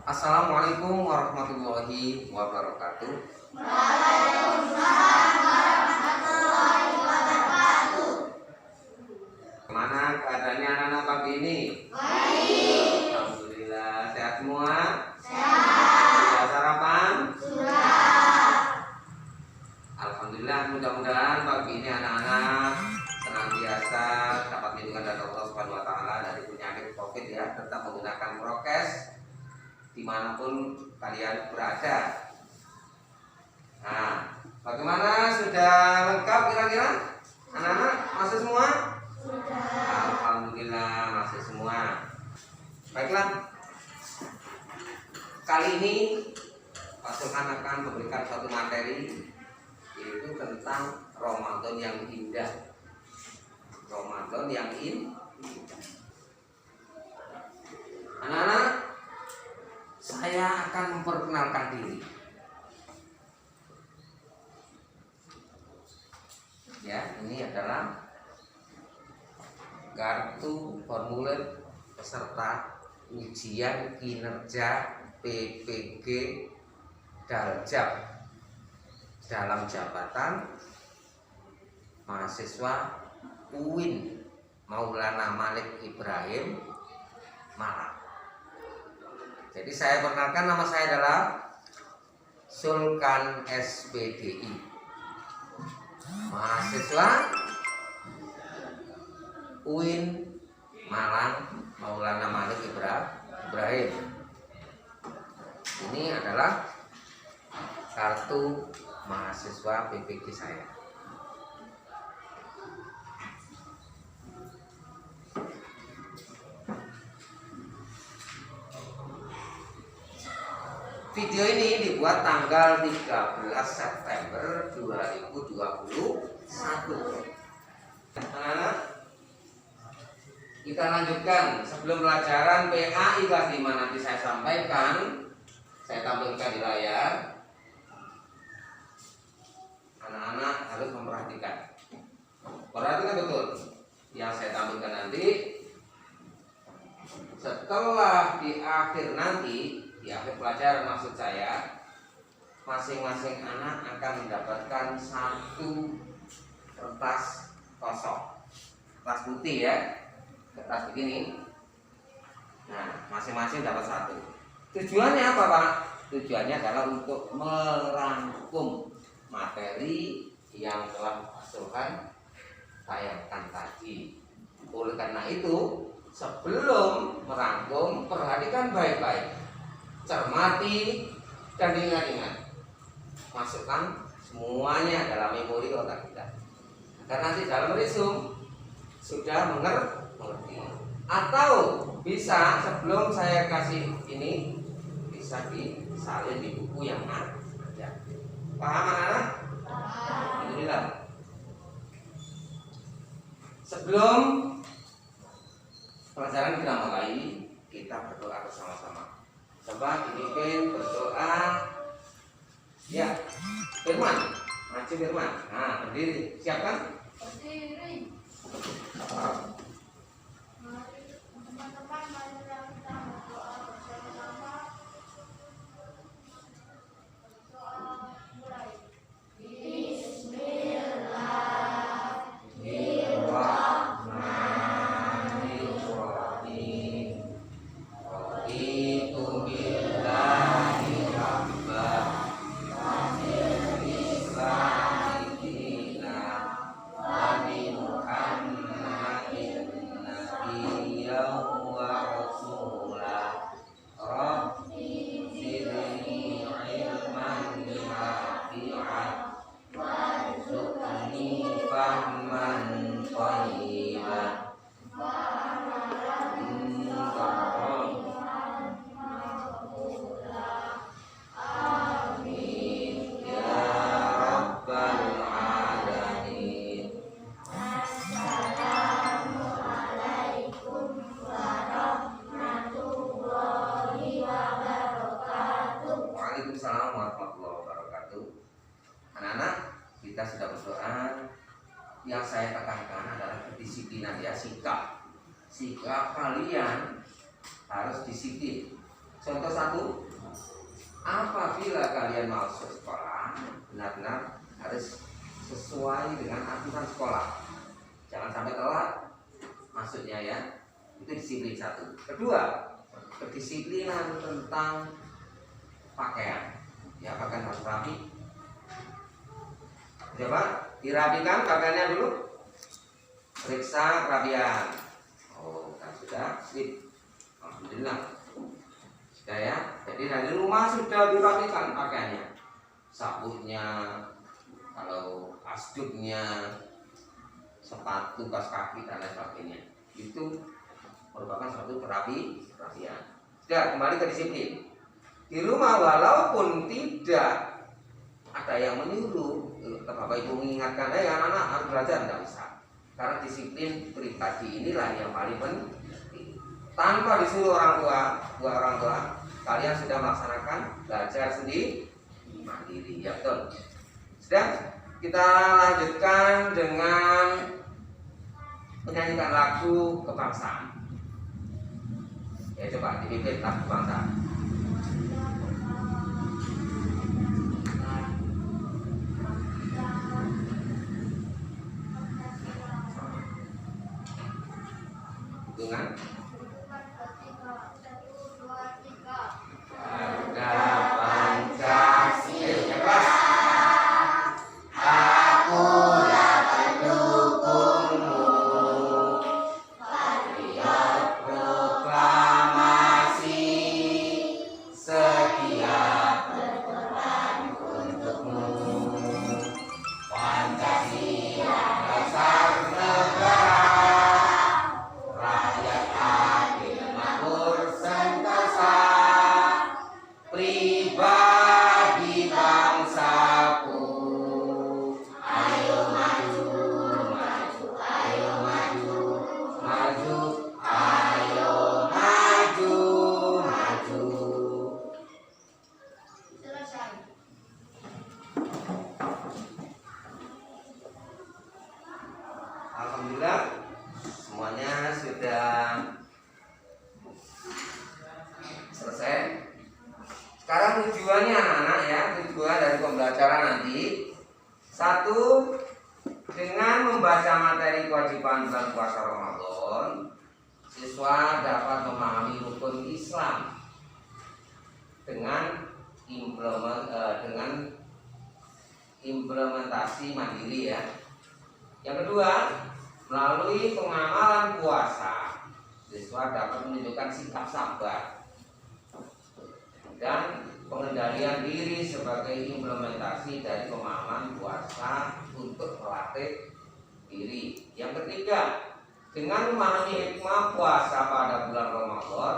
Assalamualaikum warahmatullahi wabarakatuh. Gimana keadaannya anak-anak pagi ini? Baik. Alhamdulillah, sehat semua? Sehat. Sudah sarapan? Sudah. Alhamdulillah, mudah-mudahan pagi ini anak-anak senantiasa dapat lindungan dari Allah Subhanahu wa taala dari penyakit Covid ya, tetap menggunakan prokes dimanapun kalian berada. Nah, bagaimana, sudah lengkap kira-kira anak-anak? Masih semua? Sudah. Alhamdulillah masih semua. Baiklah, kali ini Pak Sultan akan memberikan satu materi, yaitu tentang Ramadan yang indah. Ramadan yang indah. Anak-anak, saya akan memperkenalkan diri. Ya, ini adalah kartu formulir peserta ujian kinerja PPG Daljab dalam jabatan mahasiswa UIN Maulana Malik Ibrahim Malang. Jadi saya perkenalkan, nama saya adalah Sulkan SPDI, mahasiswa UIN Malang Maulana Malik Ibrahim. Ini adalah kartu mahasiswa PPG saya. Video ini dibuat tanggal 13 September 2021. Anak-anak, kita lanjutkan. Sebelum pelajaran PAI kelas 5 nanti saya sampaikan, saya tampilkan di layar. Anak-anak harus memperhatikan. Perhatikan betul yang saya tampilkan nanti. Setelah di akhir nanti, di akhir pelajaran maksud saya, masing-masing anak akan mendapatkan satu kertas kosong, kertas putih ya, kertas begini. Nah, masing-masing dapat satu. Tujuannya apa, Pak? Tujuannya adalah untuk merangkum materi yang telah Pak Sultan tayangkan tadi. Oleh karena itu, sebelum merangkum, perhatikan baik-baik, cermati dan ingat-ingat, masukkan semuanya dalam memori otak kita, agar nanti dalam resume sudah mengerti. Atau bisa sebelum saya kasih ini, bisa disalin di buku yang ada. Paham anak-anak? Alhamdulillah. Sebelum pelajaran kita mulai, kita berdoa bersama-sama. Coba dipimpin berdoa. Ya, Firman, maju Firman. Nah, berdiri. Siap kan? Berdiri. Mari teman-teman, marilah kita berdoa bersama-sama. Berdoa mulai. Yang saya tekankan adalah kedisiplinan ya, sikap kalian harus disiplin. Contoh satu, apabila kalian mau sekolah, benar-benar harus sesuai dengan aturan sekolah. Jangan sampai telat maksudnya ya. Itu disiplin satu. Kedua, kedisiplinan tentang pakaian. Ya, pakaian harus rapi. Coba dirapikan pakaiannya dulu. Periksa kerapian. Oh, kan sudah slip. Alhamdulillah. Sudah ya. Jadi dari rumah sudah dirapikan pakaiannya. Sabuknya, kalau asduknya, sepatu, kaos kaki dan lain sebagainya. Itu merupakan suatu kerapian. Sudah, kembali ke disiplin. Di rumah walaupun tidak ada yang menyuruh, Bapak Ibu mengingatkan, anak-anak harus belajar, tidak bisa. Karena disiplin pribadi inilah yang paling penting. Tanpa disuruh orang tua, kalian sudah melaksanakan belajar sendiri mandiri. Ya betul. Sudah, kita lanjutkan dengan menyanyikan lagu kebangsaan. Ya coba dipimpin lagu kebangsaan. Dengan alhamdulillah semuanya sudah selesai. Sekarang tujuannya anak-anak ya, tujuan dari pembelajaran nanti satu, dengan membaca materi kewajiban bulan puasa Ramadan, siswa dapat memahami rukun Islam dengan implementasi mandiri ya. Yang kedua, melalui pengamalan puasa, siswa dapat menunjukkan sikap sabar dan pengendalian diri sebagai implementasi dari pemahaman puasa untuk melatih diri. Yang ketiga, dengan memahami hikmah puasa pada bulan Ramadan,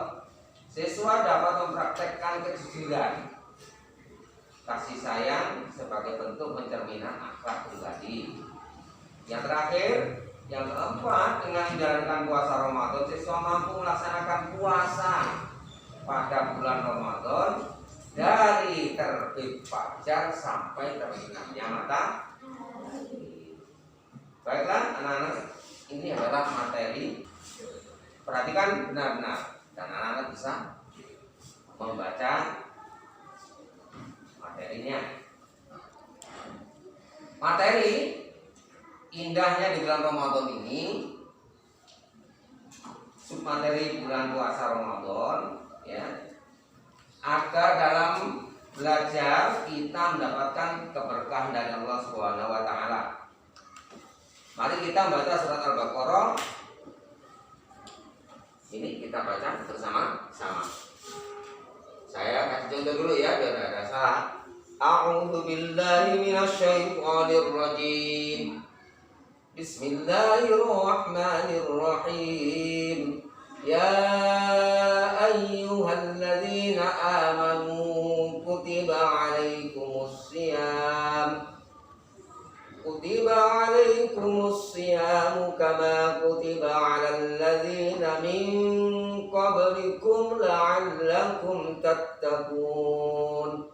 siswa dapat mempraktekkan kejujuran, kasih sayang sebagai bentuk pencerminan akhlak pribadi. Yang terakhir, yang keempat, dengan menjalankan puasa Ramadan, siswa mampu melaksanakan puasa pada bulan Ramadan dari terbit fajar sampai terbenamnya matahari. Baiklah anak-anak, ini adalah materi. Perhatikan benar-benar dan anak-anak bisa membaca materinya. Materi indahnya di bulan Ramadan ini, submateri bulan puasa Ramadan ya, agar dalam belajar kita mendapatkan keberkahan dari Allah Subhanahu wa taala. Mari kita baca surat Al-Baqarah. Ini kita baca bersama-sama. Saya kasih contoh dulu ya biar tidak ada salah. A'udzu billahi minasyaitonir rajim. Bismillahirrahmanirrahim. Ya ayyuhalladzina amanu kutiba alaikumus siyam kama kutiba alal ladzina min qablikum la'allakum tattaqun.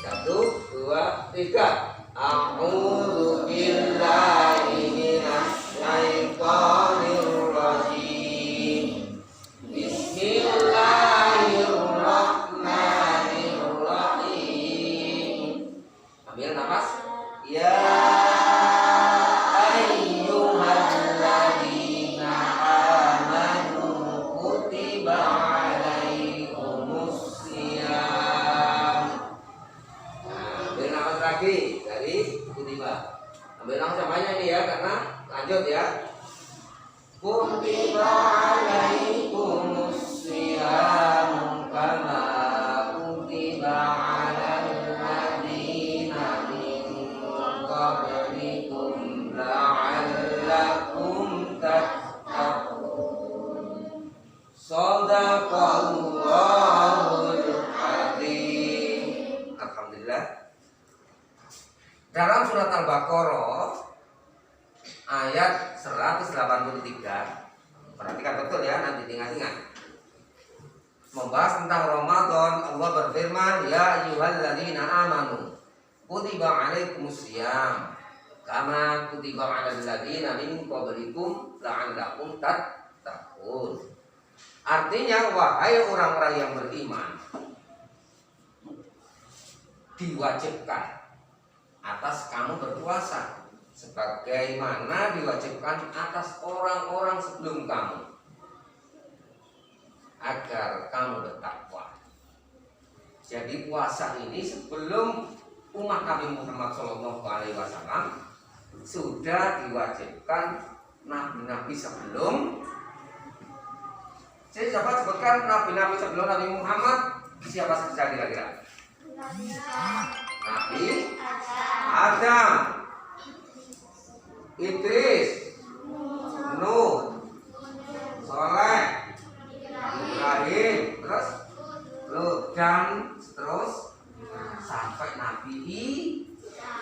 1, 2, 3. A'udzu billahi minasyaitonir rajim. Bismillahirrahmanirrahim. bilang samanya ini ya, karena lanjut ya. Kutiba alaikumus siyam kama kutiba alal ladzina min qablikum la'allakum tattaqun. Shadaqallahul adzim. Alhamdulillah. Dalam surat Al-Baqarah ayat 183, perhatikan betul ya, nanti ingat-ingat. Membahas tentang Ramadan, Allah berfirman, ya ayyuhalladzina amanu kutiba alaikumus syiyam kama kutiba alal ladzina min qablikum la'allakum tattaqun. Artinya, wahai orang-orang yang beriman, diwajibkan atas kamu berpuasa sebagaimana diwajibkan atas orang-orang sebelum kamu, agar kamu bertakwa. Jadi puasa ini sebelum umat Nabi Muhammad SAW sudah diwajibkan nabi-nabi sebelum. Jadi siapa sebutkan nabi-nabi sebelum Nabi Muhammad? Siapa saja kira-kira? Nabi Adam, Idris, Nuh, Soleh, Ibrahim, terus Lut, dan terus sampai Nabi Isa.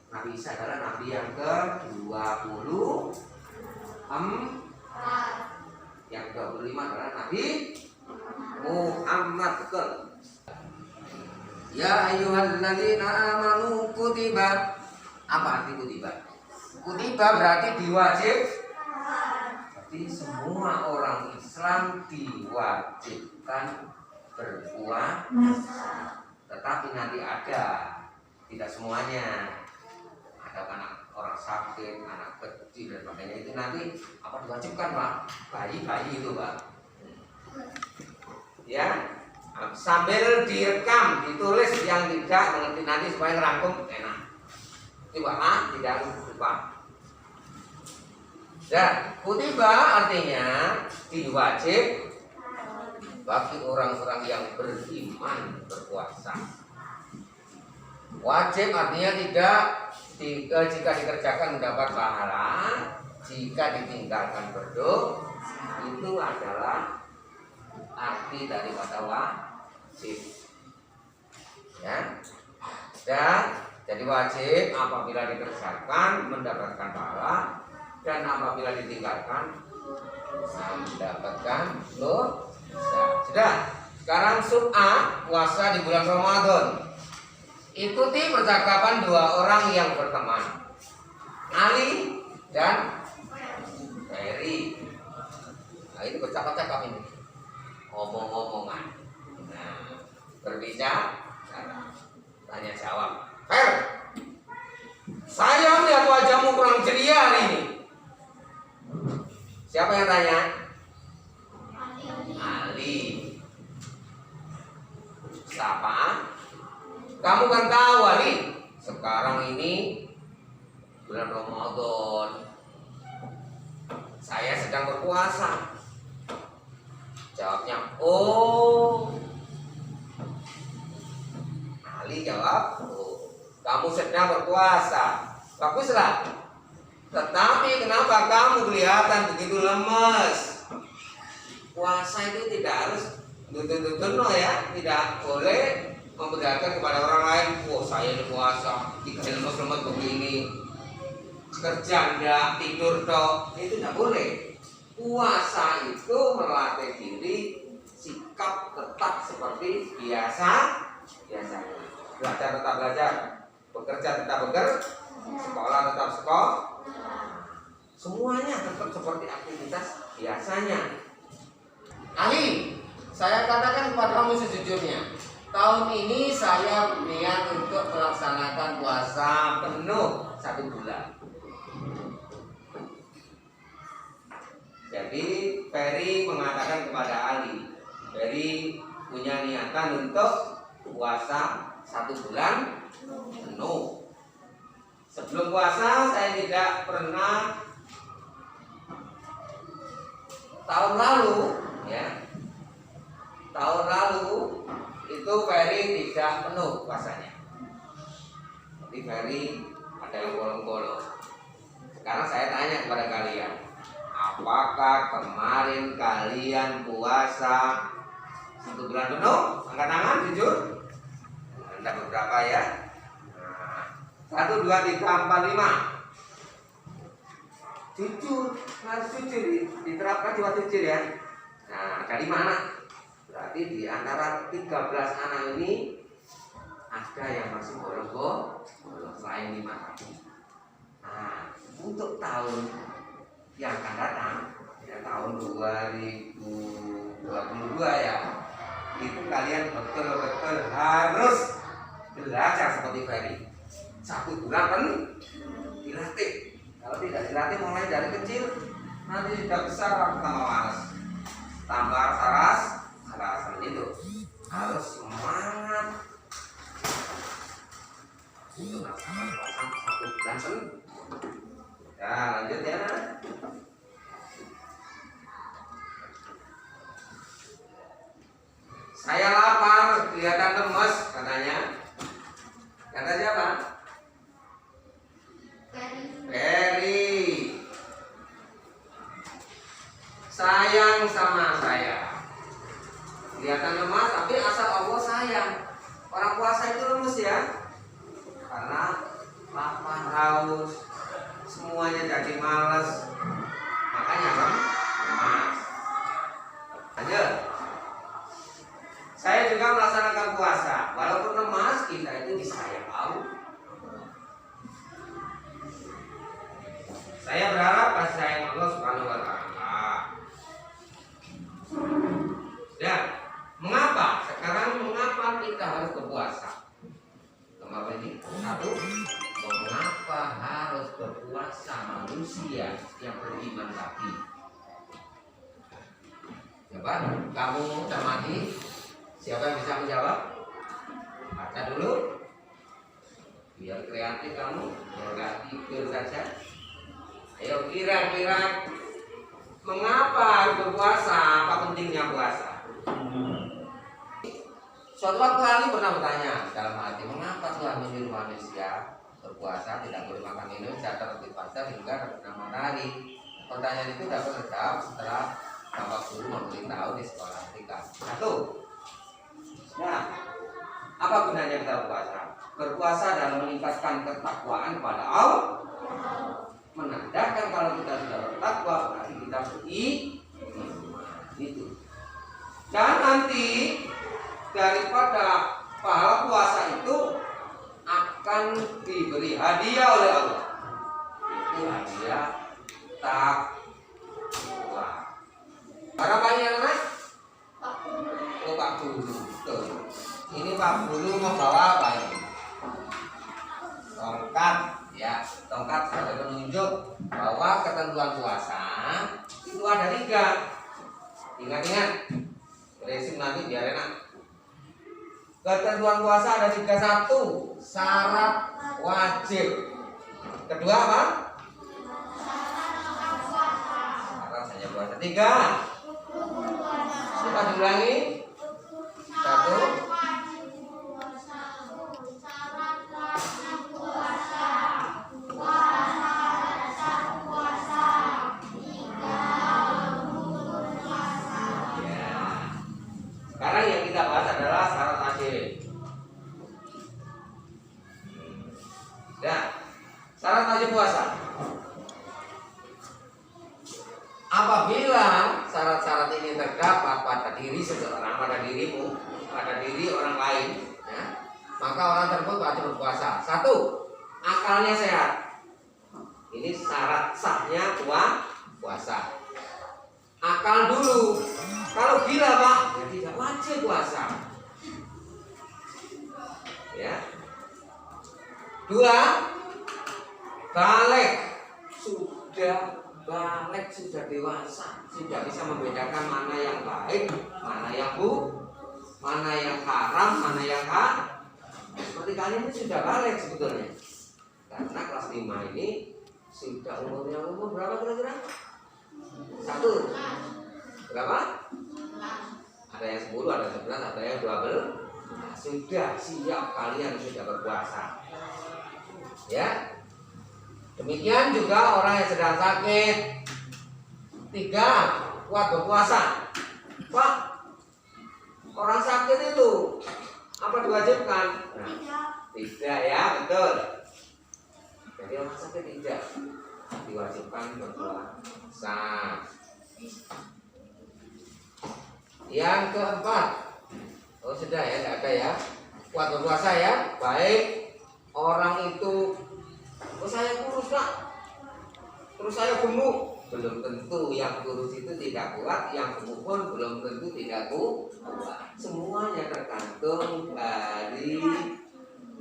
Nabi Isa adalah Nabi yang ke-24. Yang ke-25 adalah Nabi Muhammad. Betul. Ya ayyuhalladzina amanu kutiba. Apa arti kutiba? Kutiba berarti diwajib. Jadi semua orang Islam diwajibkan berpuasa. Tetapi nanti ada, tidak semuanya. Ada anak orang sakit, anak kecil dan sebagainya, itu nanti apa diwajibkan, Pak? Bayi-bayi itu, Pak. Ya. Sambil direkam, ditulis yang tidak mengerti nanti supaya ngerangkum enak. Coba tidak lupa. Dan kutiba artinya diwajib bagi orang-orang yang beriman berpuasa. Wajib artinya tidak jika dikerjakan mendapat pahala, jika ditinggalkan berdosa. Itu adalah arti daripada wajib. Ya. Dan jadi wajib apabila dikerjakan mendapatkan pahala, dan apabila ditinggalkan mendapatkan dosa. Sudah. Sekarang sub A, puasa di bulan Ramadan. Ikuti percakapan dua orang yang berteman, Ali dan Ferry. Nah, ini bercakap-cakap ini, ngomong-ngomongan. Nah, berbicara, tanya jawab. Fer, saya melihat wajahmu kurang ceria hari ini. Siapa yang tanya? Ali. Siapa? Kamu kan tahu, Ali, sekarang ini bulan Ramadan, saya sedang berpuasa. Jawabnya, oh. Ali jawab, oh, kamu sedang berpuasa. Baguslah. Tetapi kenapa kamu kelihatan begitu lemes? Puasa itu tidak harus betul-betul ya, tidak boleh memperlihatkan kepada orang lain, oh saya ini puasa, tidak lemes-lemes begini, kerja enggak, tidur toh, itu tidak boleh. Puasa itu melatih diri sikap tetap seperti biasa. Belajar tetap belajar, bekerja tetap bekerja, sekolah tetap sekolah. Semuanya tetap seperti aktivitas biasanya. Ali, saya katakan kepada kamu sejujurnya, tahun ini saya niat untuk melaksanakan puasa penuh 1 bulan. Jadi Ferry mengatakan kepada Ali, Ferry punya niatan untuk puasa 1 bulan penuh. Sebelum puasa saya tidak pernah, tahun lalu ya, tahun lalu itu Ferry tidak penuh puasanya. Jadi Ferry ada yang bolong-bolong. Sekarang saya tanya kepada kalian, apakah kemarin kalian puasa 1 bulan penuh? Angkat tangan, jujur. Ada beberapa ya. 1, 2, 3, 4, 5. Jujur, harus jujur, diterapkan jiwa jujur ya. Nah, dari mana? Berarti di antara 13 anak ini ada yang masih bolong-bolong selain 5 tadi. Nah, untuk tahun yang akan datang, ya tahun 2022 ya, itu kalian betul-betul harus belajar seperti Ferry. 1 bulan kan dilatih. Kalau tidak dilatih mulai dari kecil, nanti sudah besar tambah malas, tambah saras itu. Harus semangat untuk melaksanakan puasa 1 bulan penuh. Ya, lanjut ya. Saya lapar, kelihatan lemes katanya. Kata siapa? Ferry. Sayang sama saya. Kelihatan lemas, tapi asal Allah sayang. Orang puasa itu lemes ya, karena lapar, haus, semuanya jadi malas, makanya lemas. Lanjut. Saya juga melaksanakan puasa, walaupun lemas, kita itu disayang Allah. Saya berharap kasih sayang Allah Subhanahu wa Ta'ala. Dan mengapa kita harus berpuasa? Kemarin ini 1, mengapa harus berpuasa manusia yang beriman tadi? Coba kamu cermati, siapa yang bisa menjawab? Baca dulu, biar kreatif kamu, biar nggak tidur saja. Ayo kira-kira mengapa harus berpuasa? Apa pentingnya puasa? Suatu waktu Ali pernah bertanya dalam hati, mengapa Tuhan menyuruh manusia berpuasa, tidak boleh makan minum, tidak berpuasa hingga terbenam matahari? Pertanyaan itu dapat terjawab setelah Bapak Guru memberitahu di sekolah tingkat 1. Nah, apa gunanya kita berpuasa? Berpuasa dalam meningkatkan ketakwaan kepada Allah, menandakan kalau kita sudah bertakwa berarti kita beriman. Itu. Dan nanti daripada pahala puasa itu akan diberi hadiah oleh Allah. Itu hadiah takwa. Para banyak anak? Oh, Pak Guru. Tuh. Ini Pak Guru mau bawa apa ini? Tongkat. Ya, tongkat sebagai penunjuk bahwa ketentuan puasa itu ada 3. Ingat-ingat, resim nanti biar enak. Ketentuan puasa ada 3. 1, syarat wajib. Kedua apa? Syarat saja puasa. 3. Coba diulangi. 1. Sekarang yang kita bahas adalah syarat wajib. Ya, syarat wajib puasa. Apabila syarat-syarat ini terdapat pada diri seseorang, pada dirimu, pada diri orang lain, ya, maka orang tersebut wajib berpuasa. 1, akalnya sehat. Ini syarat sahnya puasa. Akal dulu. Kalau gila Pak, ya tidak wajib puasa. Ya. 2, balik. Sudah dewasa, sudah bisa membedakan mana yang baik, mana yang mana yang haram, mana yang hak. Seperti kalian ini sudah balik sebetulnya. Karena kelas 5 ini sudah umurnya berapa kira-kira? 1. Berapa? Ada yang 10, ada yang 11, ada yang 12. Sudah siap kalian sudah berpuasa. Ya. Demikian juga orang yang sedang sakit. 3, kuat berpuasa. Pak, orang sakit itu apa diwajibkan? Nah, tidak ya, betul. Jadi orang sakit tidak diwajibkan berpuasa. Yang keempat, oh sudah ya, tidak ada ya. Kuat berpuasa ya, baik orang itu, oh saya kurus Pak, terus saya gemuk. Belum tentu yang kurus itu tidak kuat, yang gemuk pun belum tentu tidak kuat. Semuanya tergantung dari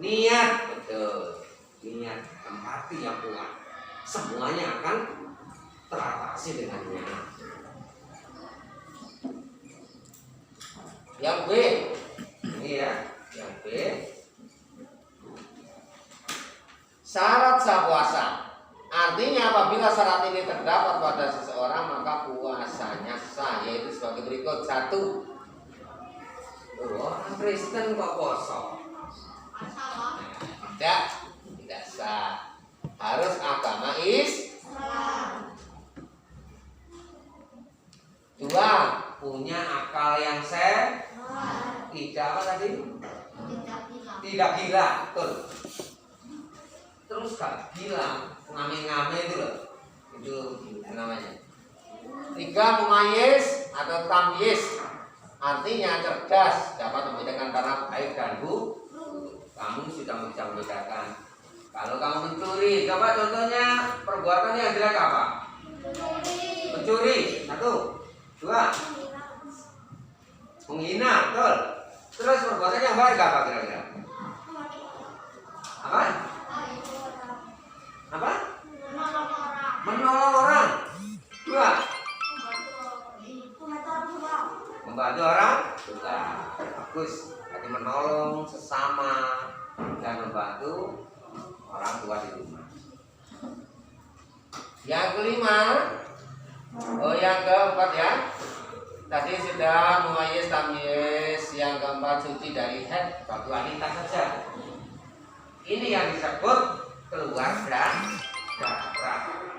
niat, betul. Niat empati yang kuat, semuanya akan teratasi dengan niat. Yang B, ini ya, yang B, syarat sah puasa. Artinya apabila syarat ini terdapat pada seseorang maka puasanya sah, yaitu sebagai berikut. 1, orang Kristen kok puasa? Tidak sah. Harus agama Islam. 2, punya akal yang sehat. Tidak apa tadi? Tidak gila, betul. Terus gak gila, ngame-ngame itu loh. Itu namanya. 3, mumayyiz atau tamyiz. Artinya cerdas, dapat membedakan antara baik dan buruk. Kamu sudah bisa membedakan. Kalau kamu mencuri, coba contohnya perbuatan yang jelek apa? Mencuri. 1, 2, menghina, betul. Terus perbuatan yang baik apa kira-kira? Apa? Apa? Menolong orang. 2, membantu orang. Juga bagus. Jadi menolong sesama dan membantu orang tua di rumah. Yang kelima, yang keempat ya. Tadi sudah mumayyiz, tamyiz. Yang keempat suci dari haid, bagi wanita saja. Ini yang disebut keluar darah.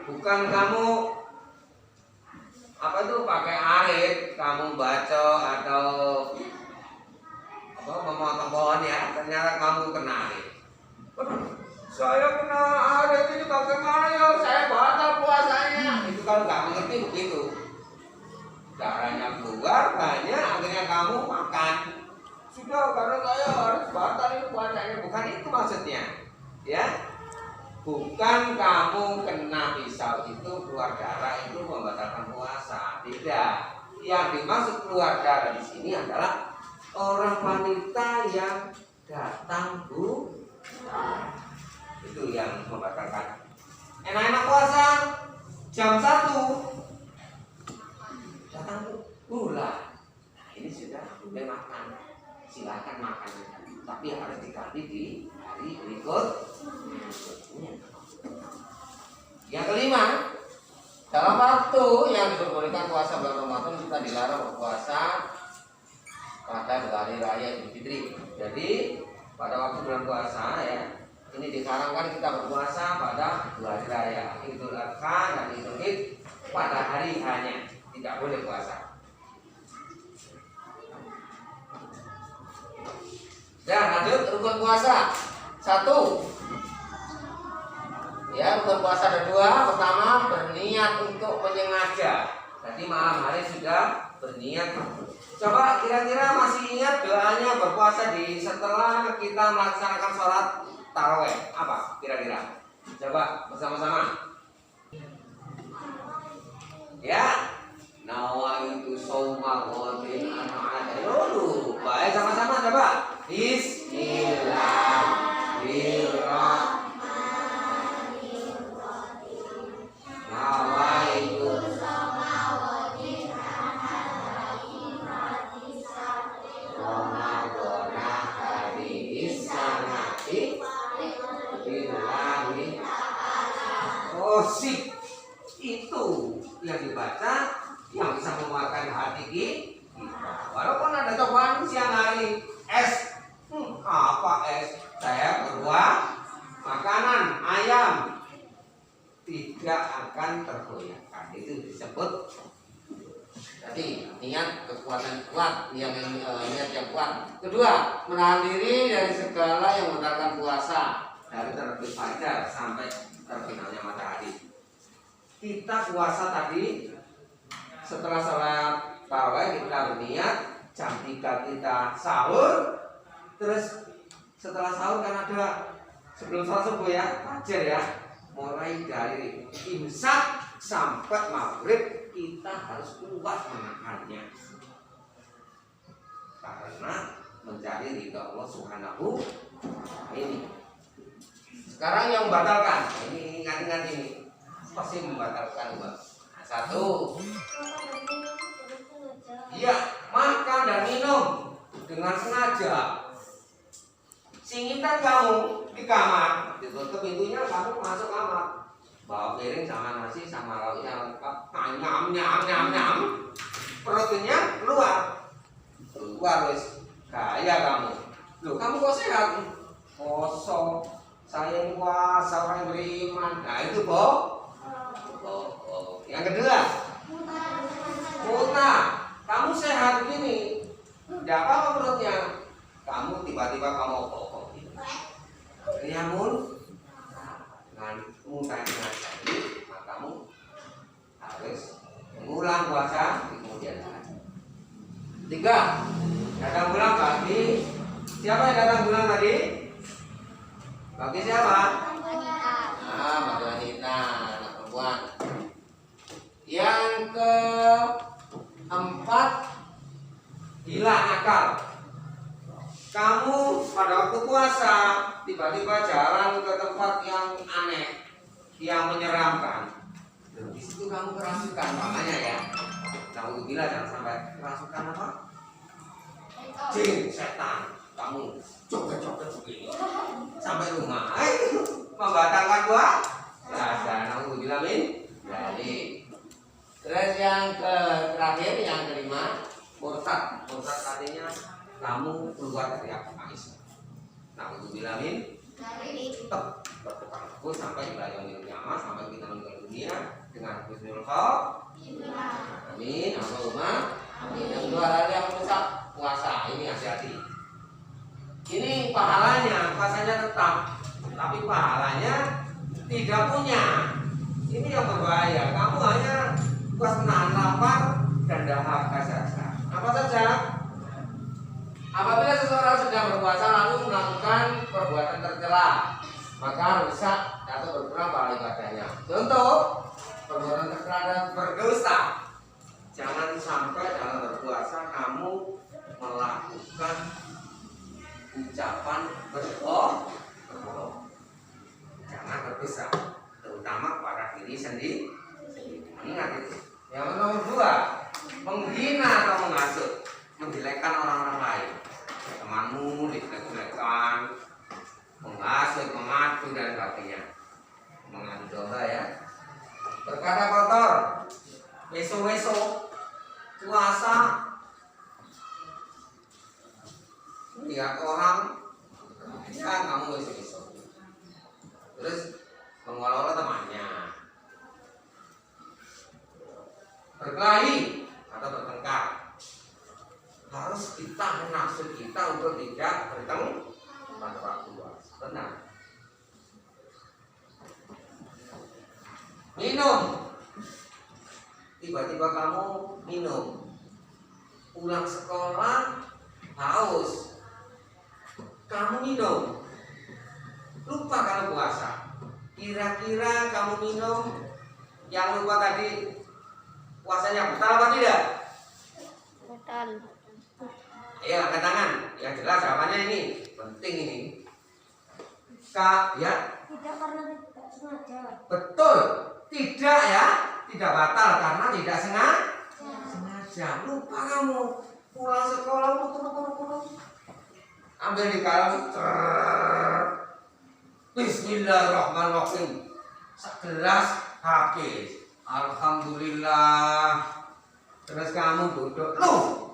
Bukan kamu apa itu pakai arit, kamu baca atau apa memotong pohon ya, ternyata kamu kena arit. Saya kena arit ini bagaimana ya? Saya batal puasanya. Itu kalau nggak mengerti begitu. Darahnya keluar banyak, akhirnya kamu makan. Sudah, karena saya harus batal itu puasanya. Bukan itu maksudnya, ya. Bukan kamu kena pisau itu keluar darah itu membatalkan puasa. Tidak. Yang dimaksud keluar darah di sini adalah orang wanita yang datang itu yang membatalkan. Enak-enak puasa jam 1 datang bulan. Nah, ini sudah boleh makan. Silakan makan. Tapi harus diganti di hari berikut. Yang kelima, dalam waktu yang diperbolehkan puasa bulan Ramadan kita dilarang berpuasa pada 2 hari raya Idul Fitri. Jadi pada waktu bulan puasa ya, ini disarankan kita berpuasa pada 2 hari raya Idul Adha dan Idul Fitri pada hari hanya, tidak boleh puasa. Dan lanjut rukun puasa. 1, ya, rukun puasa ada 2. Pertama, berniat untuk menyengaja. Jadi malam hari sudah berniat. Coba kira-kira masih ingat doanya berpuasa di setelah kita melaksanakan sholat taraweh? Apa kira-kira? Coba bersama-sama. Ya, nawaitu shauma ghadin ana dulu. Baik, sama-sama coba. Bismillahirrahmanirrahim. Nawaitu Ramadan hadis sanati billahi Kedua, menahan diri dari segala yang membatalkan puasa, dari terbit fajar sampai terbenamnya matahari. Kita puasa tadi setelah sholat tarawih kita berniat, jam 3 kita sahur, terus setelah sahur kan ada sebelum sholat subuh ya, fajar ya, mulai dari imsak sampai maghrib kita harus kuat menahannya karena mencari ridha Allah Subhanahu ini. Sekarang yang membatalkan, ini ingat-ingat ini pasti membatalkan Mbak. Satu, iya, makan dan minum dengan sengaja. Singitan kamu di kamar, ditutup pintunya, kamu masuk kamar, bawa piring sama nasi sama lauknya lengkap, nyam, perutnya keluar wis kaya kamu. Loh, kamu kok sehat? Kosong. Saya ini puasa orang yang beriman. Nah itu Yang kedua, muntah. Kamu sehat begini, tidak apa-apa perutnya. Kamu tiba-tiba kamu kok nyamun dengan muntah dengan tadi, maka kamu harus mengulang puasa di kemudian hari. Tiga, datang bulan pagi. Siapa yang datang bulan tadi? Bagi siapa? Bagi wanita, anak perempuan. Yang keempat, hilang akal. Kamu pada waktu puasa tiba-tiba jalan ke tempat yang aneh, yang menyeramkan. Di situ kamu kerasukan, makanya ya. Alhamdulillah jangan sampai kerasukan apa? Jin, setan. Kamu coba-coba begini sampai rumah, membatalkan puasa. Alhamdulillah min. Jadi, terus yang terakhir, yang kelima, murtad. Murtad artinya kamu keluar dari agama Islam. Alhamdulillah min. Tetap berpegang teguh sampai wilayah kiamat, sampai kita meninggal dunia dengan husnul khotimah. Amin. Allahumma amin. Yang dua hal yang merusak puasa ini hati-hati. Ini pahalanya, puasanya tetap, tapi pahalanya tidak punya. Ini yang berbahaya. Kamu hanya puas menahan lapar dan dahaga saja. Apa saja? Apabila seseorang sedang berpuasa lalu melakukan perbuatan tercela, maka rusak atau berkurang pahala ibadahnya. Contoh, perbuatan tercela dan berdosa. Jangan sampai dalam berpuasa kamu melakukan ucapan berbohong. Jangan berdosa, terutama kepada diri sendiri. Ingat itu. Yang nomor dua, menghina atau menghasut, menjelekkan orang-orang lain. Temanmu dijelek-jelekan, menghasut, mengadu dan sebagainya. Mengadu domba ya. Berkata kotor, besok-besok puasa, lihat orang, kan kamu besok-besok. Terus mengolok temannya, berkelahi atau bertengkar. Harus kita nafsu kita untuk tidak bertengkar pada waktu puasa. Benar. Minum. Tiba-tiba kamu minum. Pulang sekolah haus. Kamu minum. Lupa kalau puasa. Kira-kira kamu minum yang lupa tadi puasanya batal apa tidak? Batal. Ayo angkat tangan. Yang jelas jawabannya ini. Penting ini. Ya. Tidak karena tidak sengaja. Betul. Tidak ya. Tidak batal karena tidak sengaja. Lupa kamu. Pulang sekolah pulang. Ambil di kaleng. Bismillahirrahmanirrahim. Segelas habis. Alhamdulillah. Terus kamu duduk. Loh,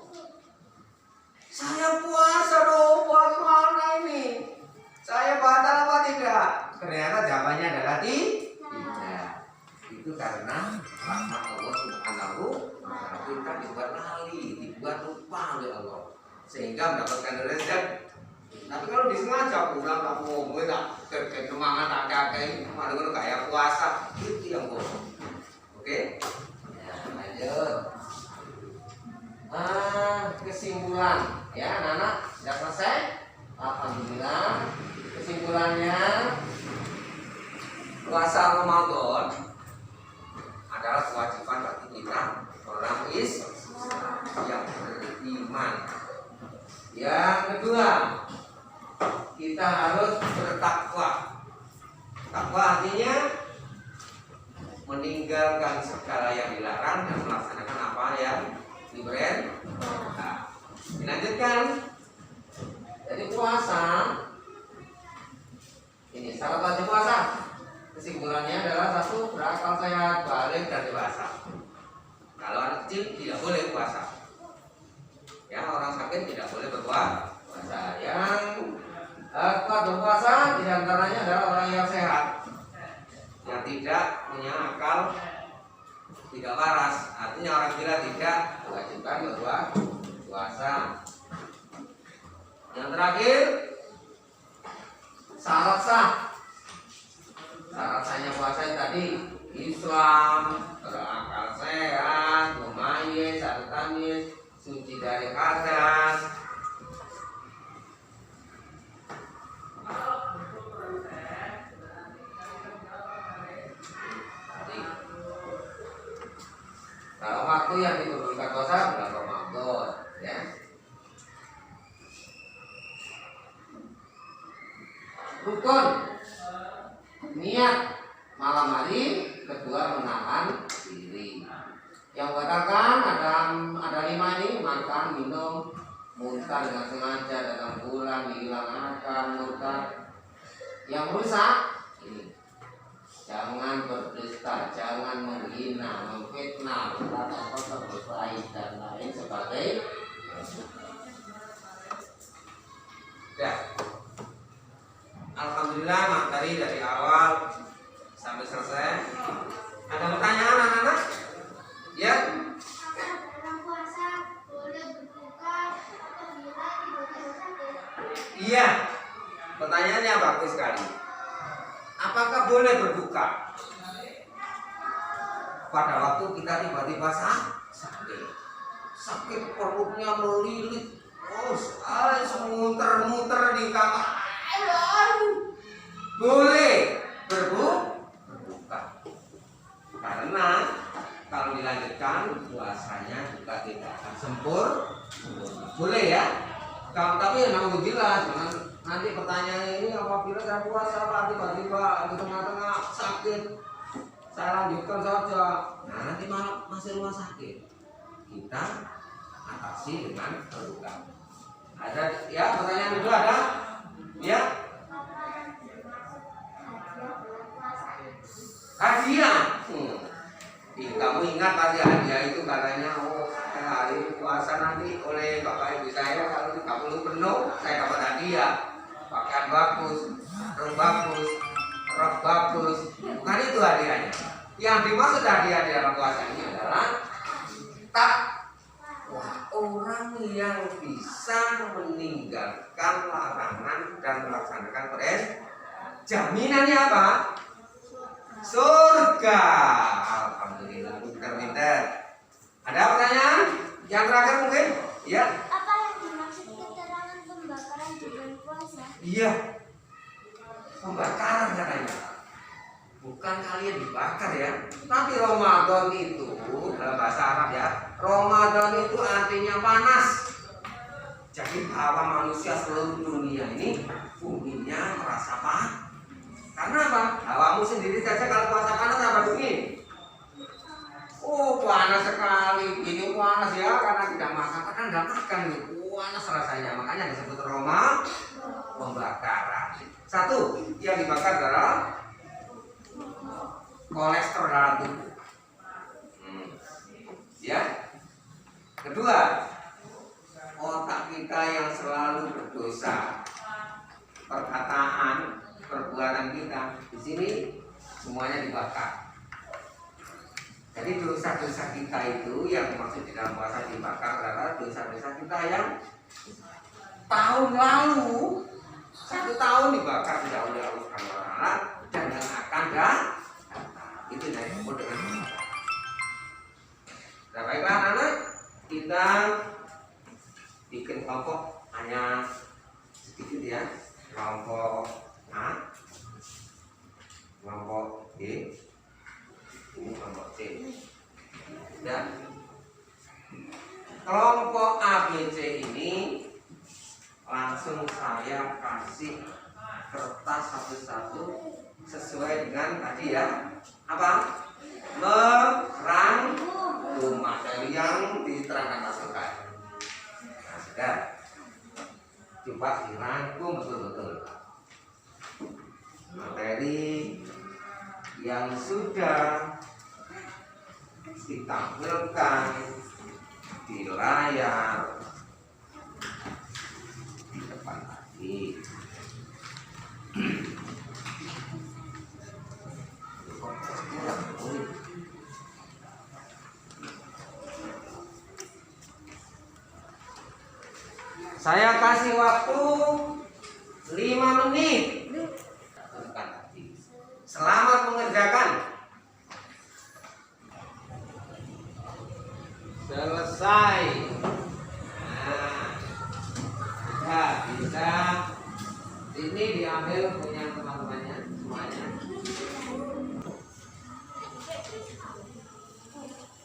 saya puasa loh. Bagaimana ini? Saya batal apa tidak? Ternyata jawabannya adalah tidak. Itu karena rahmat Allah Subhanahu wa ta'ala kita dibuat lali, dibuat lupa oleh Allah. Sehingga sehingga mendapatkan derajat. Tapi kalau disengaja pulang tak ngomong tak semangat tak kakek malah kalau kayak puasa itu yang bohong. Oke? Ya, lanjut. Kesimpulan ya anak-anak sudah selesai. Alhamdulillah. Kesimpulannya puasa Ramadan adalah kewajiban bagi kita orang Islam yang beriman. Yang kedua, kita harus bertakwa. Takwa artinya meninggalkan segala yang dilarang dan melaksanakan apa yang diperintahkan. Dilanjutkan. Jadi puasa ini syarat wajib puasa. Kesimpulannya adalah satu, berakal sehat, balik dan dewasa. Kalau anak kecil tidak boleh puasa. Ya, orang sakit tidak boleh berpuasa. Yang kuat berpuasa diantaranya adalah orang yang sehat, yang tidak punya akal, tidak waras. Artinya orang gila tidak diwajibkan berpuasa. Yang terakhir, syarat sah. Syarat sahnya puasa tadi Islam, berakal sehat, mumayyiz, tamis, suci dari hadas. Kalau waktu yang diperlukan puasa bulan Ramadan, ya. Rukun niat malam hari, kedua menahan diri. Yang katakan ada 5 ini: makan, minum, muntah dengan sengaja, datang bulan, hilang akal, murtad. Yang rusak ini: jangan berdusta, jangan menghina, memfitnah, berkata kotor, berkelahi dan lain sebagainya. Ya. Alhamdulillah materi dari awal sampai selesai. Ada pertanyaan anak-anak? Ya. Dalam puasa boleh berbuka apabila tiba-tiba sakit? Iya. Pertanyaannya bagus sekali. Apakah boleh berbuka pada waktu kita tiba-tiba sakit? Sakit perutnya melilit, muter-muter di kamar. Boleh berbuka karena kalau dilanjutkan puasanya juga tidak akan sempurna. Boleh ya. Tapi alhamdulillah, jangan nanti pertanyaan ini apabila saya puasa tiba-tiba di tengah-tengah sakit saya lanjutkan saja. Nah nanti malah masih rumah sakit, kita atasi dengan berbuka. Ada ya pertanyaan itu ada ya. Hadiah. Kamu ingat tadi hadiah itu katanya hari puasa nanti oleh bapak ibu saya kalau 30 penuh saya dapat hadiah, pakaian bagus, rok bagus, rok bagus. Bukan itu hadiahnya. Yang dimaksud hadiah di dalam puasa ini adalah takwa orang yang bisa meninggalkan larangan dan melaksanakan perintah. Jaminannya apa? Surga. Alhamdulillah, pintar-pintar. Ada pertanyaan? Yang terakhir mungkin? Ya. Apa yang dimaksud keterangan pembakaran di bulan puasa? Iya. Pembakaran katanya. Bukan kalian dibakar ya. Tapi Ramadan itu dalam bahasa Arab ya. Ramadan itu artinya panas. Jadi bahwa manusia seluruh dunia ini buminya merasa panas. Karena apa? Hawamu sendiri saja kalau puasa panas apa dingin? Oh panas sekali, ini panas ya karena tidak makan, kan tidak makan nih, panas rasanya, makanya disebut Roma pembakaran. Satu, yang dibakar adalah kolesterol dalam tubuh. Ya. Kedua, otak kita yang selalu berdosa, perkataan, perbuatan kita di sini semuanya dibakar. Jadi dosa-dosa kita itu yang dimaksud di dalam puasa dibakar adalah dosa-dosa kita yang tahun lalu 1 tahun dibakar tidak oleh Allah Subhanahu wa taala dan yang akan datang. Itu yang disebut dengan Ramadan. Nah, baiklah anak, kita bikin kelompok hanya sedikit ya. Kelompok A, kelompok B, ini kelompok C. Dan kelompok A, B, C ini langsung saya kasih kertas satu-satu sesuai dengan tadi ya. Apa? Merangkum materi yang diterangkan pasukan. Nah, sudah. Coba dirangkum betul-betul materi yang sudah ditampilkan di layar di depan tadi. Saya kasih waktu 5 menit. Selamat mengerjakan. Selesai. Nah, ya, bisa. Ini diambil punya teman-temannya semuanya.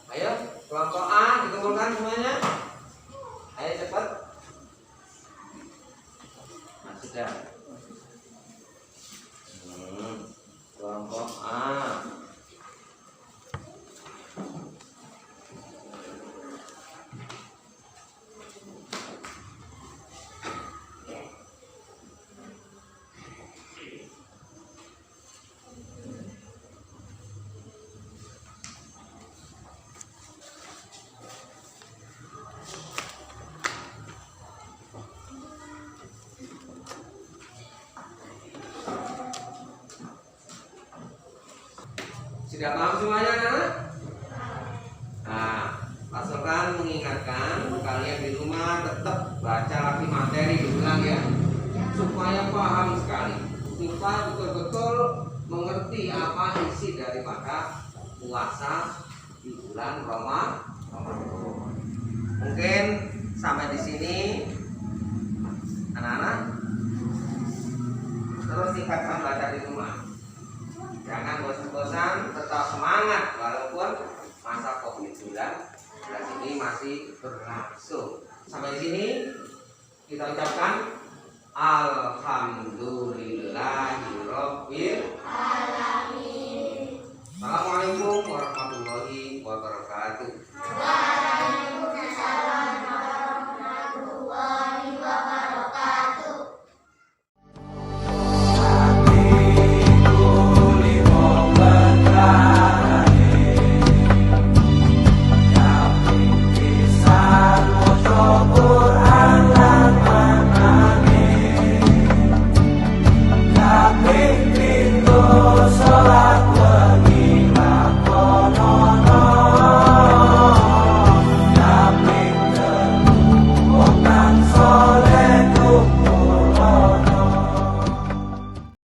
Ayo, kelompok A dikumpulkan semuanya. Ayo cepat. Nah, sudah. Kelompok A. Sudah paham semuanya anak? Nah, pasukan mengingatkan kalian di rumah tetap baca lagi materi diulang ya, supaya paham sekali, supaya betul-betul mengerti apa isi daripada puasa di bulan Ramadan. Mungkin sampai di sini anak-anak, terus tingkatkan baca di rumah.